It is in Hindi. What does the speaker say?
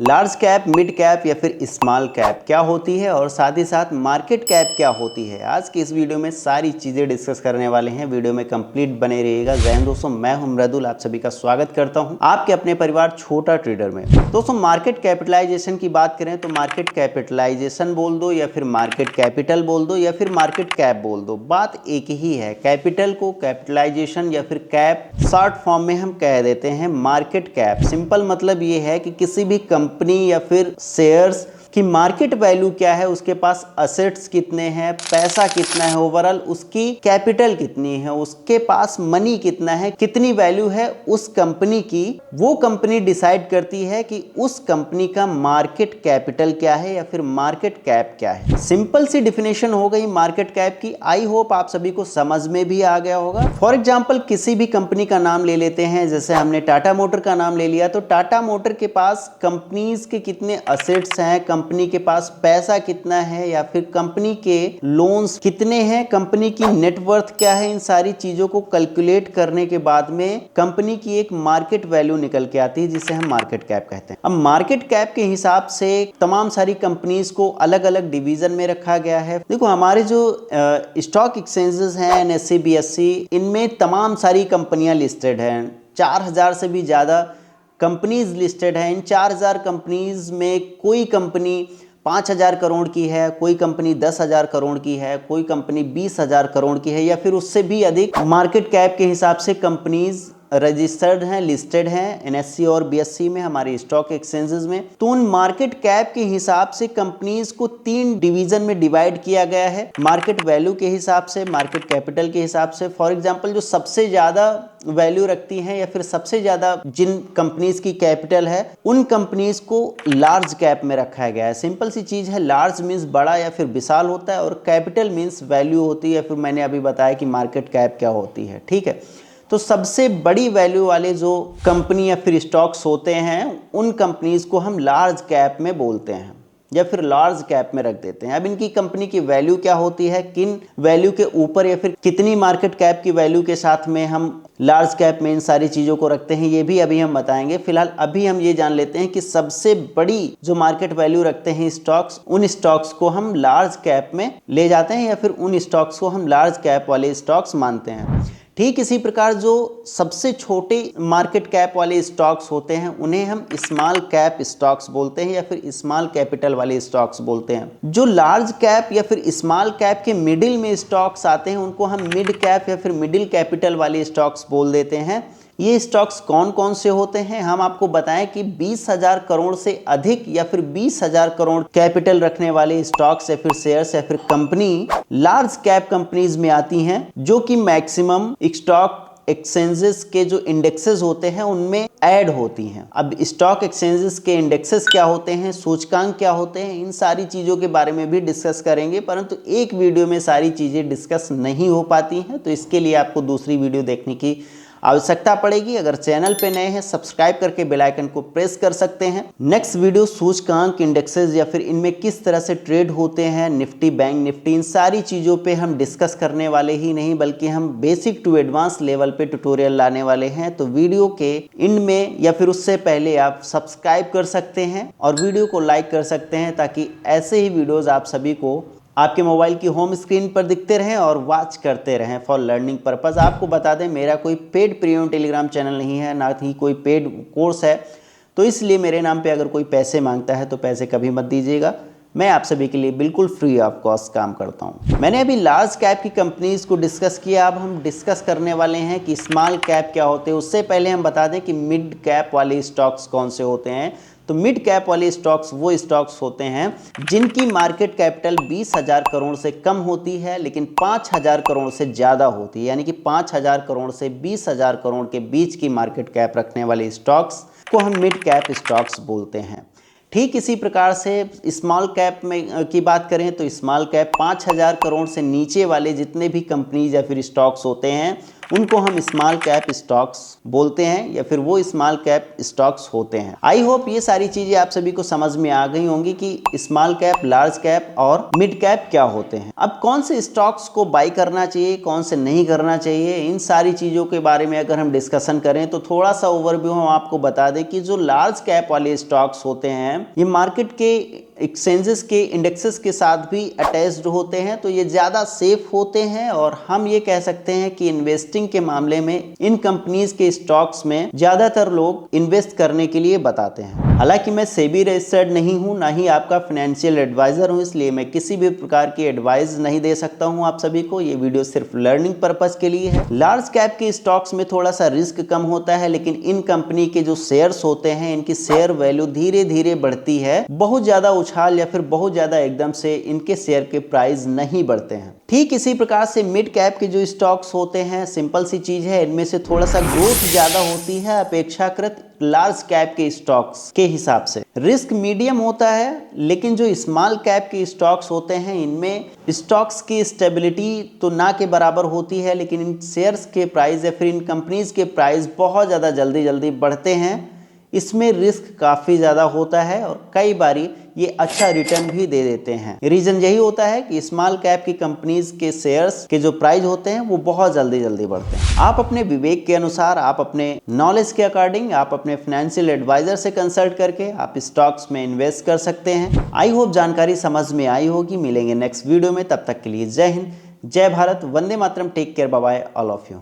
लार्ज कैप, मिड कैप या फिर स्मॉल कैप क्या होती है और साथ ही साथ मार्केट कैप क्या होती है। आज की इस वीडियो में सारी चीज़ें डिस्कस करने वाले हैं। वीडियो में कंप्लीट बने रहिएगा। जय हिंद दोस्तों, मैं हूं मृदुल, आप सभी का स्वागत करता हूं आपके अपने परिवार छोटा ट्रेडर में। दोस्तों, मार्केट कैपिटलाइजेशन की बात करें तो मार्केट कैपिटलाइजेशन बोल दो या फिर मार्केट कैपिटल बोल दो या फिर मार्केट कैप बोल दो, बात एक ही है। कैपिटल को कैपिटलाइजेशन या फिर कैप शॉर्ट फॉर्म में हम कह देते हैं मार्केट कैप। सिंपल मतलब ये है कि किसी भी कंपनी या फिर शेयर्स की मार्केट वैल्यू क्या है, उसके पास असेट्स कितने हैं, पैसा कितना है, ओवरऑल उसकी कैपिटल कितनी है, उसके पास मनी कितना है, कितनी वैल्यू है उस कंपनी की, वो कंपनी डिसाइड करती है कि उस कंपनी का मार्केट कैपिटल क्या है या फिर मार्केट कैप क्या है। सिंपल सी डिफिनेशन हो गई मार्केट कैप की। आई होप आप सभी को समझ में भी आ गया होगा। फॉर एग्जाम्पल किसी भी कंपनी का नाम ले लेते हैं, जैसे हमने टाटा मोटर का नाम ले लिया, तो टाटा मोटर के पास कंपनीज के कितने असेट्स हैं, कंपनी के पास पैसा कितना है या फिर कंपनी के लोन्स कितने हैं, कंपनी की नेटवर्थ क्या है, इन सारी चीजों को कैलकुलेट करने के बाद में कंपनी की एक मार्केट वैल्यू निकल के आती है, जिसे हम मार्केट कैप कहते हैं। अब मार्केट कैप के हिसाब से तमाम सारी कंपनीज को अलग अलग डिवीजन में रखा गया है। देखो, हमारे जो स्टॉक एक्सचेंजेस हैं एनएससी, बीएससी, इनमें तमाम सारी कंपनियां लिस्टेड हैं। 4000 से भी ज्यादा कंपनीज लिस्टेड है। इन 4000 कंपनीज में कोई कंपनी 5000 करोड़ की है, कोई कंपनी 10,000 करोड़ की है, कोई कंपनी 20,000 करोड़ की है या फिर उससे भी अधिक मार्केट कैप के हिसाब से कंपनीज रजिस्टर्ड हैं, लिस्टेड हैं एनएससी और बीएससी में, हमारे स्टॉक एक्सचेंजेस में। तो उन मार्केट कैप के हिसाब से कंपनीज को 3 डिवीजन में डिवाइड किया गया है, मार्केट वैल्यू के हिसाब से, मार्केट कैपिटल के हिसाब से। फॉर एग्जांपल जो सबसे ज्यादा वैल्यू रखती हैं या फिर सबसे ज्यादा जिन कंपनीज की कैपिटल है, उन कंपनीज को लार्ज कैप में रखा गया है। सिंपल सी चीज है, लार्ज मीन्स बड़ा या फिर विशाल होता है और कैपिटल मीन्स वैल्यू होती है। फिर मैंने अभी बताया कि मार्केट कैप क्या होती है, ठीक है। तो सबसे बड़ी वैल्यू वाले जो कंपनी या फिर स्टॉक्स होते हैं, उन कंपनीज को हम लार्ज कैप में बोलते हैं या फिर लार्ज कैप में रख देते हैं। अब इनकी कंपनी की वैल्यू क्या होती है, किन वैल्यू के ऊपर या फिर कितनी मार्केट कैप की वैल्यू के साथ में हम लार्ज कैप में इन सारी चीज़ों को रखते हैं, ये भी अभी हम बताएंगे। फिलहाल अभी हम ये जान लेते हैं कि सबसे बड़ी जो मार्केट वैल्यू रखते हैं स्टॉक्स, उन स्टॉक्स को हम लार्ज कैप में ले जाते हैं या फिर उन स्टॉक्स को हम लार्ज कैप वाले स्टॉक्स मानते हैं। ठीक इसी प्रकार जो सबसे छोटे मार्केट कैप वाले स्टॉक्स होते हैं, उन्हें हम स्मॉल कैप स्टॉक्स बोलते हैं या फिर स्मॉल कैपिटल वाले स्टॉक्स बोलते हैं। जो लार्ज कैप या फिर स्मॉल कैप के मिडिल में स्टॉक्स आते हैं, उनको हम मिड कैप या फिर मिडिल कैपिटल वाले स्टॉक्स बोल देते हैं। ये स्टॉक्स कौन कौन से होते हैं, हम आपको बताएं कि 20,000 करोड़ से अधिक या फिर 20,000 करोड़ कैपिटल रखने वाले स्टॉक्स या फिर शेयर्स या फिर कंपनी लार्ज कैप कंपनीज में आती हैं, जो कि मैक्सिमम स्टॉक एक्सचेंजेस के जो इंडेक्सेस होते हैं उनमें ऐड होती हैं। अब स्टॉक एक्सचेंजेस के इंडेक्सेस क्या होते हैं, सूचकांक क्या होते हैं, इन सारी चीज़ों के बारे में भी डिस्कस करेंगे, परंतु एक वीडियो में सारी चीज़ें डिस्कस नहीं हो पाती हैं, तो इसके लिए आपको दूसरी वीडियो देखने की आवश्यकता पड़ेगी। अगर चैनल पे नए हैं, सब्सक्राइब करके बेल आइकन को प्रेस कर सकते हैं। नेक्स्ट वीडियो सूचकांक, इंडेक्सेस या फिर इनमें किस तरह से ट्रेड होते हैं, निफ्टी, बैंक निफ्टी, इन सारी चीज़ों पे हम डिस्कस करने वाले ही नहीं, बल्कि हम बेसिक टू एडवांस लेवल पे ट्यूटोरियल लाने वाले हैं। तो वीडियो के एंड में या फिर उससे पहले आप सब्सक्राइब कर सकते हैं और वीडियो को लाइक कर सकते हैं, ताकि ऐसे ही वीडियोज आप सभी को आपके मोबाइल की होम स्क्रीन पर दिखते रहें और वॉच करते रहें फॉर लर्निंग पर्पस। आपको बता दें, मेरा कोई पेड प्रीमियम टेलीग्राम चैनल नहीं है, ना ही कोई पेड कोर्स है, तो इसलिए मेरे नाम पे अगर कोई पैसे मांगता है तो पैसे कभी मत दीजिएगा। मैं आप सभी के लिए बिल्कुल फ्री ऑफ कॉस्ट काम करता हूं। मैंने अभी लार्ज कैप की कंपनीज को डिस्कस किया, अब हम डिस्कस करने वाले हैं कि स्मॉल कैप क्या होते हैं। उससे पहले हम बता दें कि मिड कैप वाले स्टॉक्स कौन से होते हैं। तो मिड कैप वाले स्टॉक्स वो स्टॉक्स होते हैं जिनकी मार्केट कैपिटल 20,000 करोड़ से कम होती है, लेकिन 5,000 करोड़ से ज़्यादा होती है। यानी कि 5,000 करोड़ से 20,000 करोड़ के बीच की मार्केट कैप रखने वाले स्टॉक्स को हम मिड कैप स्टॉक्स बोलते हैं। ठीक इसी प्रकार से स्मॉल कैप में की बात करें तो स्मॉल कैप 5,000 करोड़ से नीचे वाले जितने भी कंपनीज या फिर स्टॉक्स होते हैं, उनको हम स्मॉल कैप स्टॉक्स बोलते हैं या फिर वो स्मॉल कैप स्टॉक्स होते हैं। आई होप ये सारी चीजें आप सभी को समझ में आ गई होंगी कि स्मॉल कैप, लार्ज कैप और मिड कैप क्या होते हैं। अब कौन से स्टॉक्स को बाई करना चाहिए, कौन से नहीं करना चाहिए, इन सारी चीजों के बारे में अगर हम डिस्कशन करें तो थोड़ा सा ओवरव्यू हम आपको बता दें कि जो लार्ज कैप वाले स्टॉक्स होते हैं ये मार्केट के एक्सचेंजेस के इंडेक्सेस के साथ भी अटैच्ड होते हैं, तो ये ज़्यादा सेफ होते हैं और हम ये कह सकते हैं कि इन्वेस्टिंग के मामले में इन कंपनीज के स्टॉक्स में ज़्यादातर लोग इन्वेस्ट करने के लिए बताते हैं। हालांकि मैं सेबी रजिस्टर्ड नहीं हूं, ना ही आपका फाइनेंशियल एडवाइजर हूं, इसलिए मैं किसी भी प्रकार की एडवाइस नहीं दे सकता हूं आप सभी को। ये वीडियो सिर्फ लर्निंग पर्पस के लिए है। लार्ज कैप के स्टॉक्स में थोड़ा सा रिस्क कम होता है, लेकिन इन कंपनी के जो शेयर्स होते हैं इनकी शेयर वैल्यू धीरे धीरे बढ़ती है। बहुत ज्यादा उछाल या फिर बहुत ज्यादा एकदम से इनके शेयर के प्राइस नहीं बढ़ते हैं। ठीक इसी प्रकार से मिड कैप के जो स्टॉक्स होते हैं, सिंपल सी चीज है, इनमें से थोड़ा सा ग्रोथ ज्यादा होती है अपेक्षाकृत लार्ज कैप के स्टॉक्स के हिसाब से। रिस्क मीडियम होता है, लेकिन जो स्मॉल कैप के स्टॉक्स होते हैं इनमें स्टॉक्स की स्टेबिलिटी तो ना के बराबर होती है, लेकिन इन शेयर्स के प्राइस या फिर इन कंपनीज के प्राइस बहुत ज़्यादा जल्दी जल्दी बढ़ते हैं। इसमें रिस्क काफ़ी ज़्यादा होता है और कई बारी ये अच्छा रिटर्न भी दे देते हैं। रीजन यही होता है कि स्मॉल कैप की कंपनीज के शेयर्स के जो प्राइस होते हैं वो बहुत जल्दी जल्दी बढ़ते हैं। आप अपने विवेक के अनुसार, आप अपने नॉलेज के अकॉर्डिंग, आप अपने फाइनेंशियल एडवाइजर से कंसल्ट करके आप स्टॉक्स में इन्वेस्ट कर सकते हैं। आई होप जानकारी समझ में आई होगी। मिलेंगे नेक्स्ट वीडियो में, तब तक के लिए जय हिंद, जय भारत, वंदे मातरम, take care, bye bye all of you.